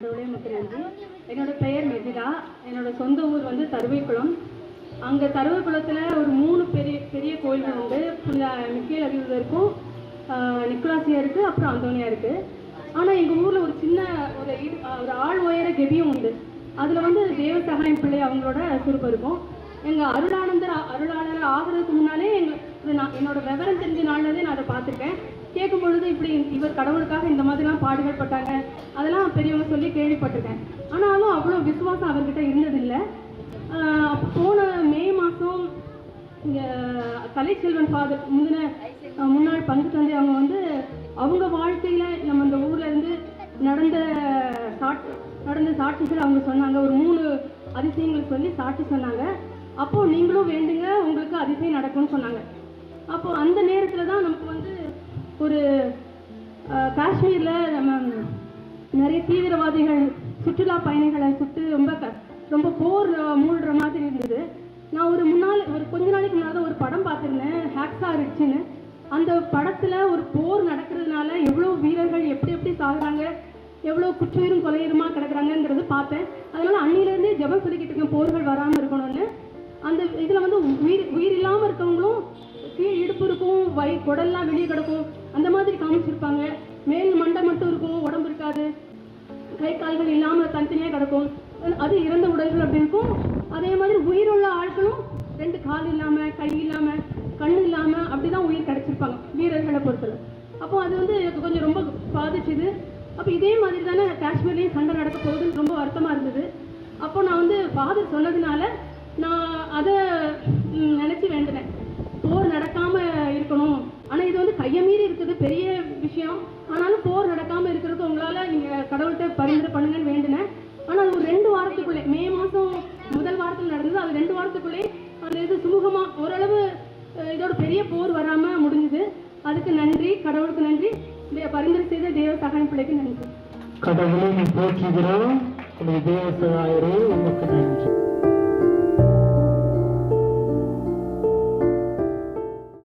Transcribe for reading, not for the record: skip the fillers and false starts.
எனக்கு நன்றி. என்னோட பெயர் மெஜிதா. என்னோட சொந்த ஊர் வந்து தருவைக்குளம். அங்கே தருவைக்குளத்தில் ஒரு 3 பெரிய பெரிய கோயில்கள் உண்டு. மிக்கேல் அபியூதருக்கும், நிக்கோலாசியாருக்கு, அப்புறம் அந்தோனியா இருக்குது. ஆனால் எங்கள் ஊரில் ஒரு சின்ன ஒரு ஆள் உயர கெபியும் உண்டு. அதில் வந்து தேவசகாயம் பிள்ளை அவங்களோட சுருப்பம் இருக்கும். எங்கள் அருளாளர் ஆகிறதுக்கு முன்னாலே என்னோட விவரம் தெரிஞ்ச நாள்லேருந்தே நான் அதை பார்த்துருக்கேன். கேட்கும் பொழுது இப்படி இவர் கடவுளுக்காக இந்த மாதிரிலாம் பாடுகள் பட்டாங்க, அதெல்லாம் பெரியவங்க சொல்லி கேள்விப்பட்டிருக்கேன். ஆனாலும் அவ்வளோ விசுவாசம் அவர்கிட்ட இருந்ததில்லை. போன மே மாதம் இங்கே கலைச்செல்வன் ஃபாதர் முன்னாள் பங்கு தந்தை அவங்க வந்து அவங்க வாழ்க்கையில் நம்ம இந்த ஊரில் இருந்து நடந்த சாட்சிகள் அவங்க சொன்னாங்க. ஒரு 3 அதிசயங்கள் சொல்லி சாட்சி சொன்னாங்க. அப்போது நீங்களும் வேண்டுங்க, உங்களுக்கு அதிசயம் நடக்கும்னு சொன்னாங்க. அப்போது அந்த நேரத்தில் தான் நமக்கு வந்து ஒரு காஷ்மீரில் நம்ம நிறைய தீவிரவாதிகள் சுற்றுலா பயணிகளை சுட்டு ரொம்ப போர் மூழ்கிற மாதிரி இருந்தது. நான் கொஞ்ச நாளைக்கு முன்னாடி ஒரு படம் பார்த்துருந்தேன், ஹேக்ஸா ரிச்சுன்னு. அந்த படத்தில் ஒரு போர் நடக்கிறதுனால எவ்வளோ வீரர்கள் எப்படி சாகுறாங்க, எவ்வளோ குற்றுயிரும் கொலையுமா கிடக்குறாங்கங்கிறது பார்த்தேன். அதனால் அன்னிலேருந்தே ஜெபம் சொல்லிக்கிட்டு இருக்கேன், போர்கள் வராமல் இருக்கணும்னு. அந்த இதில் வந்து உயிர் இல்லாமல் இருக்கவங்களும் கீழ் இடுப்பு இருக்கும், குடல்லாம் வெளியே கிடக்கும், அந்த மாதிரி காமிச்சிருப்பாங்க. மேல் மண்டை மட்டும் இருக்கும், உடம்பு இருக்காது, கை கால்கள் இல்லாமல் தனித்தனியாக கிடக்கும். அது இறந்த உடல்கள் அப்படி இருக்கும். அதே மாதிரி உயிருள்ள ஆட்களும் 2 கால் இல்லாமல், கை இல்லாமல், கண் இல்லாமல் அப்படி தான் உயிர் கிடச்சிருப்பாங்க வீரர்களை பொறுத்தல. அப்போ அது வந்து எனக்கு கொஞ்சம் ரொம்ப பாதிச்சுது. அப்போ இதே மாதிரி தானே காஷ்மீர்லேயும் சண்டை நடக்க போகுதுன்னு ரொம்ப வருத்தமாக இருந்தது. அப்போ நான் வந்து ஃபாதர் சொன்னதுனால நான் அதை நினச்சி வேண்டினேன், போர் நடக்காமல் இருக்கணும். ஆனால் இது வந்து கையை மீறி இருக்குது, பெரிய விஷயம். ஆனாலும் போர் நடக்காமல் இருக்கிறதுக்கு உங்களால் நீங்கள் கடவுள்கிட்ட பரிந்துரை பண்ணுங்கன்னு வேண்டினேன். ஆனால் அது ஒரு 2 வாரத்துக்குள்ளே, மே மாதம் முதல் வாரத்தில் நடந்தது. அது 2 வாரத்துக்குள்ளே அந்த இது சுமூகமாக ஓரளவு இதோட பெரிய போர் வராமல் முடிஞ்சுது. அதுக்கு நன்றி, கடவுளுக்கு நன்றி. பரிந்துரை செய்த தேவ சகாயம் பிள்ளைக்கு நன்றி. கடவுளை போற்றுகிறோம். தேவ சகாயரே, உங்களுக்கு நன்றி.